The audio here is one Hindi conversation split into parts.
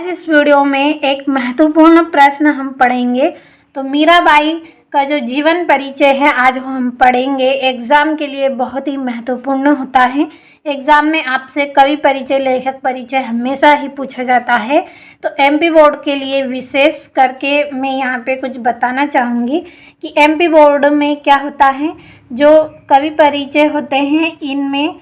आज इस वीडियो में एक महत्वपूर्ण प्रश्न हम पढ़ेंगे। तो मीराबाई का जो जीवन परिचय है आज वो हम पढ़ेंगे। एग्ज़ाम के लिए बहुत ही महत्वपूर्ण होता है। एग्ज़ाम में आपसे कवि परिचय, लेखक परिचय हमेशा ही पूछा जाता है। तो एमपी बोर्ड के लिए विशेष करके मैं यहाँ पे कुछ बताना चाहूँगी कि एमपी बोर्ड में क्या होता है। जो कवि परिचय होते हैं इनमें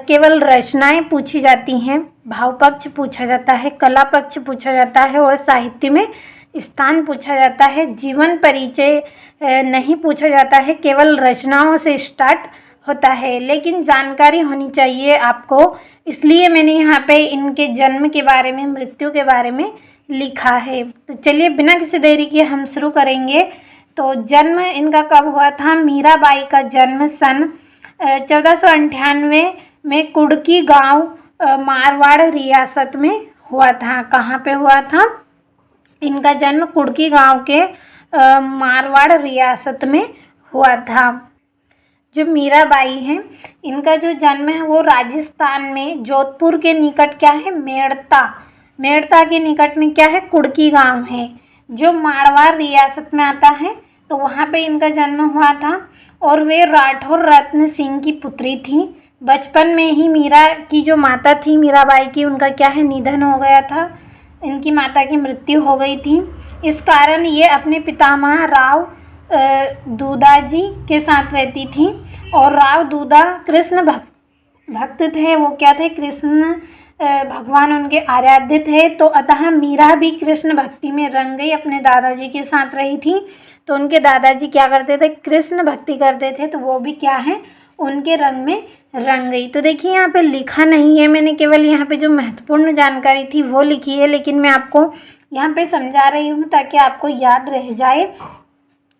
केवल रचनाएं पूछी जाती हैं, भाव पक्ष पूछा जाता है, कला पक्ष पूछा जाता है और साहित्य में स्थान पूछा जाता है। जीवन परिचय नहीं पूछा जाता है, केवल रचनाओं से स्टार्ट होता है। लेकिन जानकारी होनी चाहिए आपको, इसलिए मैंने यहाँ पे इनके जन्म के बारे में, मृत्यु के बारे में लिखा है। तो चलिए बिना किसी देरी के हम शुरू करेंगे। तो जन्म इनका कब हुआ था? मीराबाई का जन्म सन 1498 में कुड़की गांव मारवाड़ रियासत में हुआ था। कहाँ पे हुआ था? इनका जन्म कुड़की गांव के मारवाड़ रियासत में हुआ था। जो मीराबाई हैं इनका जो जन्म है वो राजस्थान में जोधपुर के निकट क्या है? मेड़ता के निकट में क्या है? कुड़की गांव है जो मारवाड़ रियासत में आता है। तो वहाँ पे इनका जन्म हुआ था और वे राठौर रत्न सिंह की पुत्री थी। बचपन में ही मीरा की जो माता थी मीराबाई की, उनका क्या है? निधन हो गया था। इनकी माता की मृत्यु हो गई थी। इस कारण ये अपने पितामह राव दूधाजी के साथ रहती थी और राव दूधा कृष्ण भक्त थे। वो क्या थे? कृष्ण भगवान उनके आराध्य थे। तो अतः मीरा भी कृष्ण भक्ति में रंग गई, अपने दादाजी के साथ रही थी। तो उनके दादाजी क्या करते थे? कृष्ण भक्ति करते थे। तो वो भी क्या है? उनके रंग में रंग गई। तो देखिए यहाँ पे लिखा नहीं है, मैंने केवल यहाँ पे जो महत्वपूर्ण जानकारी थी वो लिखी है, लेकिन मैं आपको यहाँ पे समझा रही हूँ ताकि आपको याद रह जाए।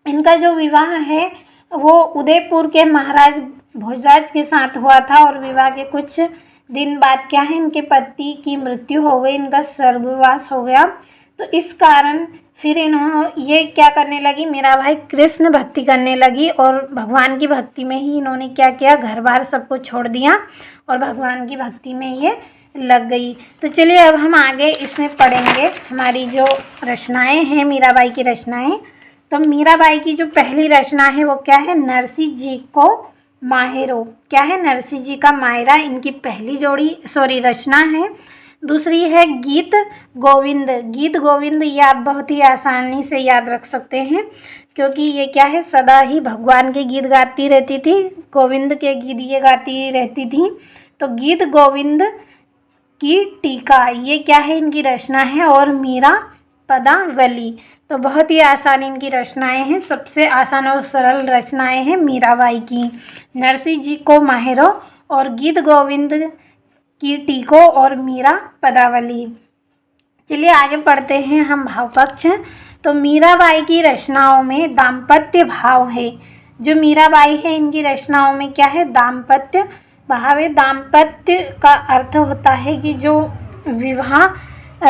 इनका जो विवाह है वो उदयपुर के महाराज भोजराज के साथ हुआ था और विवाह के कुछ दिन बाद क्या है? इनके पति की मृत्यु हो गई, इनका स्वर्गवास हो गया। तो इस कारण फिर ये क्या करने लगी? मीराबाई कृष्ण भक्ति करने लगी और भगवान की भक्ति में ही इन्होंने क्या किया? घर बार सबको छोड़ दिया और भगवान की भक्ति में ये लग गई। तो चलिए अब हम आगे इसमें पढ़ेंगे हमारी जो रचनाएं हैं, मीराबाई की रचनाएं। तो मीराबाई की जो पहली रचना है वो क्या है? नरसी जी को माहेरो। क्या है? नरसी जी का मायरा इनकी पहली रचना है। दूसरी है गीत गोविंद। गीत गोविंद ये आप बहुत ही आसानी से याद रख सकते हैं क्योंकि ये क्या है? सदा ही भगवान के गीत गाती रहती थी, गोविंद के गीत ये गाती रहती थी। तो गीत गोविंद की टीका ये क्या है? इनकी रचना है। और मीरा पदावली। तो बहुत ही आसान इनकी रचनाएं हैं, सबसे आसान और सरल रचनाएं हैं मीराबाई की। नरसी जी को माहेरो और गीत गोविंद की टीको और मीरा पदावली। चलिए आगे पढ़ते हैं हम भाव पक्ष। तो मीराबाई की रचनाओं में दाम्पत्य भाव है। जो मीराबाई है इनकी रचनाओं में क्या है? दाम्पत्य भाव है। दाम्पत्य का अर्थ होता है कि जो विवाह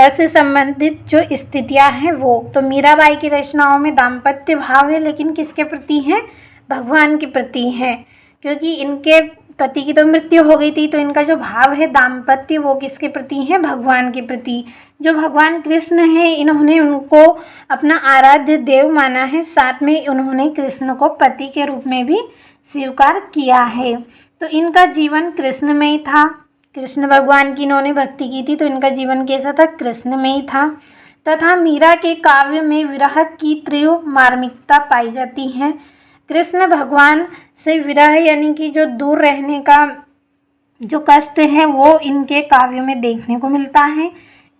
से संबंधित जो स्थितियां हैं वो। तो मीराबाई की रचनाओं में दाम्पत्य भाव है, लेकिन किसके प्रति हैं? भगवान के प्रति हैं, क्योंकि इनके पति की तो मृत्यु हो गई थी। तो इनका जो भाव है दाम्पत्य वो किसके प्रति है? भगवान के प्रति। जो भगवान कृष्ण है इन्होंने उनको अपना आराध्य देव माना है, साथ में उन्होंने कृष्ण को पति के रूप में भी स्वीकार किया है। तो इनका जीवन कृष्ण में ही था। कृष्ण भगवान की इन्होंने भक्ति की थी, तो इनका जीवन कैसा था? कृष्ण में ही था। तथा मीरा के काव्य में विरह की तीव्र मार्मिकता पाई जाती है। कृष्ण भगवान से विरह यानी कि जो दूर रहने का जो कष्ट है वो इनके काव्यों में देखने को मिलता है,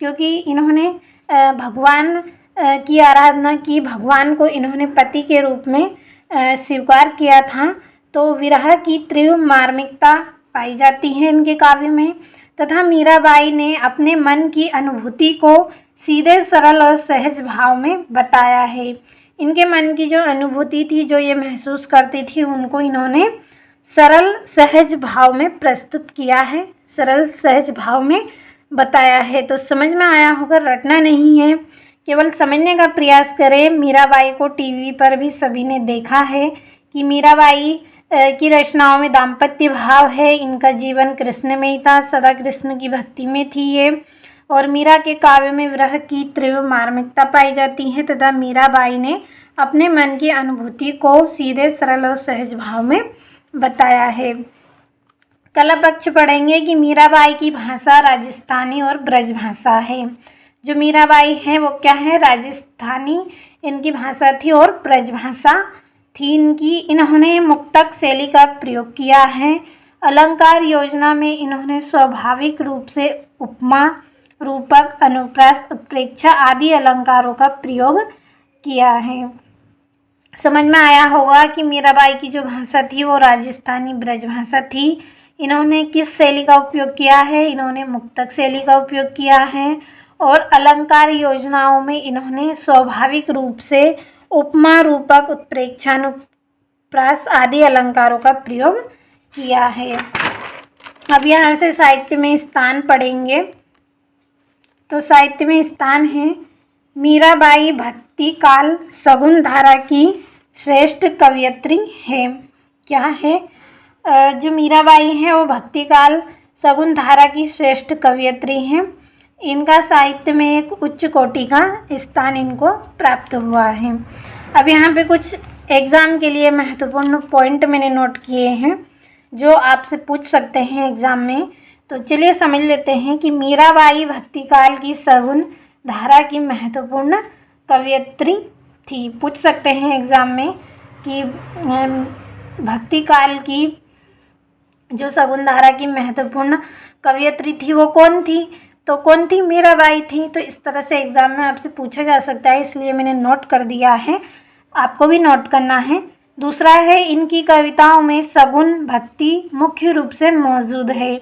क्योंकि इन्होंने भगवान की आराधना की, भगवान को इन्होंने पति के रूप में स्वीकार किया था। तो विरह की तीव्र मार्मिकता पाई जाती है इनके काव्य में। तथा मीराबाई ने अपने मन की अनुभूति को सीधे, सरल और सहज भाव में बताया है। इनके मन की जो अनुभूति थी, जो ये महसूस करती थी, उनको इन्होंने सरल सहज भाव में प्रस्तुत किया है, सरल सहज भाव में बताया है। तो समझ में आया होगा, रटना नहीं है, केवल समझने का प्रयास करें। मीराबाई को टीवी पर भी सभी ने देखा है कि मीराबाई की रचनाओं में दाम्पत्य भाव है। इनका जीवन कृष्ण में ही था, सदा कृष्ण की भक्ति में थी ये। और मीरा के काव्य में विरह की तीव्र मार्मिकता पाई जाती है तथा मीराबाई ने अपने मन की अनुभूति को सीधे, सरल और सहज भाव में बताया है। कला पक्ष पढ़ेंगे कि मीराबाई की भाषा राजस्थानी और ब्रज भाषा है। जो मीराबाई है वो क्या है, राजस्थानी इनकी भाषा थी और ब्रज भाषा थी इनकी। इन्होंने मुक्तक शैली का प्रयोग किया है। अलंकार योजना में इन्होंने स्वाभाविक रूप से उपमा, रूपक, अनुप्रास, उत्प्रेक्षा आदि अलंकारों का प्रयोग किया है। समझ में आया होगा कि मीराबाई की जो भाषा थी वो राजस्थानी ब्रज भाषा थी। इन्होंने किस शैली का उपयोग किया है, इन्होंने मुक्तक शैली का उपयोग किया है और अलंकार योजनाओं में इन्होंने स्वाभाविक रूप से उपमा, रूपक, उत्प्रेक्षा, अनुप्रास आदि अलंकारों का प्रयोग किया है। अब यहाँ से साहित्य में स्थान पढ़ेंगे। तो साहित्य में स्थान है, मीराबाई भक्ति काल शगुन धारा की श्रेष्ठ कवयित्री है। क्या है, जो मीराबाई है वो भक्ति काल शगुन धारा की श्रेष्ठ कवयित्री हैं। इनका साहित्य में एक उच्च कोटि का स्थान इनको प्राप्त हुआ है। अब यहाँ पे कुछ एग्ज़ाम के लिए महत्वपूर्ण पॉइंट मैंने नोट किए हैं जो आपसे पूछ सकते हैं एग्ज़ाम में। तो चलिए समझ लेते हैं कि मीराबाई भक्ति काल की शगुन धारा की महत्वपूर्ण कवयित्री थी। पूछ सकते हैं एग्ज़ाम में कि भक्ति काल की जो शगुन धारा की महत्वपूर्ण कवयित्री थी वो कौन थी, तो कौन थी, मीराबाई थी। तो इस तरह से एग्ज़ाम में आपसे पूछा जा सकता है, इसलिए मैंने नोट कर दिया है, आपको भी नोट करना है। दूसरा है, इनकी कविताओं में शगुन भक्ति मुख्य रूप से मौजूद है।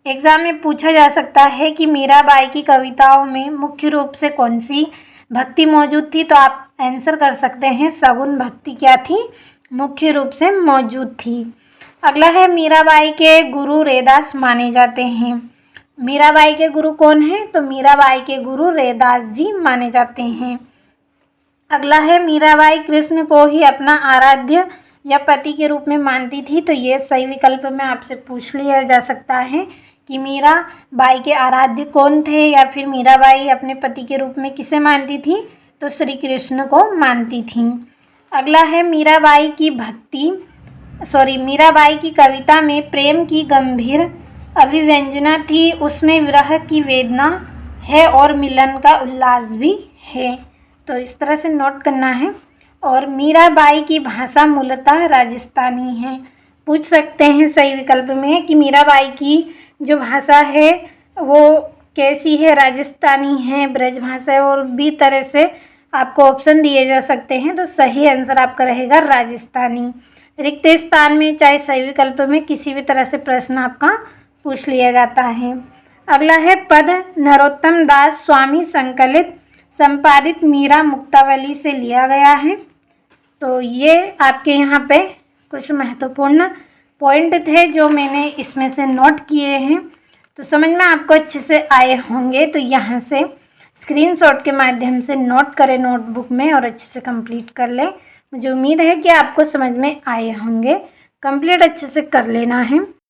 एग्ज़ाम में पूछा जा सकता है कि मीराबाई की कविताओं में मुख्य रूप से कौन सी भक्ति मौजूद थी, तो आप आंसर कर सकते हैं शगुन भक्ति क्या थी, मुख्य रूप से मौजूद थी। अगला है, मीराबाई के गुरु रैदास माने जाते हैं। मीराबाई के गुरु कौन हैं, तो मीराबाई के गुरु रैदास जी माने जाते हैं। अगला है, मीराबाई कृष्ण को ही अपना आराध्य या पति के रूप में मानती थी। तो ये सही विकल्प में आपसे पूछ लिया जा सकता है कि मीराबाई के आराध्य कौन थे, या फिर मीराबाई अपने पति के रूप में किसे मानती थी, तो श्री कृष्ण को मानती थी। अगला है, मीराबाई की कविता में प्रेम की गंभीर अभिव्यंजना थी, उसमें विरह की वेदना है और मिलन का उल्लास भी है। तो इस तरह से नोट करना है। और मीराबाई की भाषा मूलतः राजस्थानी है। पूछ सकते हैं सही विकल्प में कि मीराबाई की जो भाषा है वो कैसी है, राजस्थानी है, ब्रज भाषा है, और भी तरह से आपको ऑप्शन दिए जा सकते हैं। तो सही आंसर आपका रहेगा राजस्थानी। रिक्त स्थान में चाहे सही विकल्प में किसी भी तरह से प्रश्न आपका पूछ लिया जाता है। अगला है, पद नरोत्तम दास स्वामी संकलित संपादित मीरा मुक्तावली से लिया गया है। तो ये आपके यहाँ पे कुछ महत्वपूर्ण पॉइंट थे जो मैंने इसमें से नोट किए हैं। तो समझ में आपको अच्छे से आए होंगे। तो यहाँ से स्क्रीनशॉट के माध्यम से नोट करें नोटबुक में और अच्छे से कंप्लीट कर लें। मुझे उम्मीद है कि आपको समझ में आए होंगे। कंप्लीट अच्छे से कर लेना है।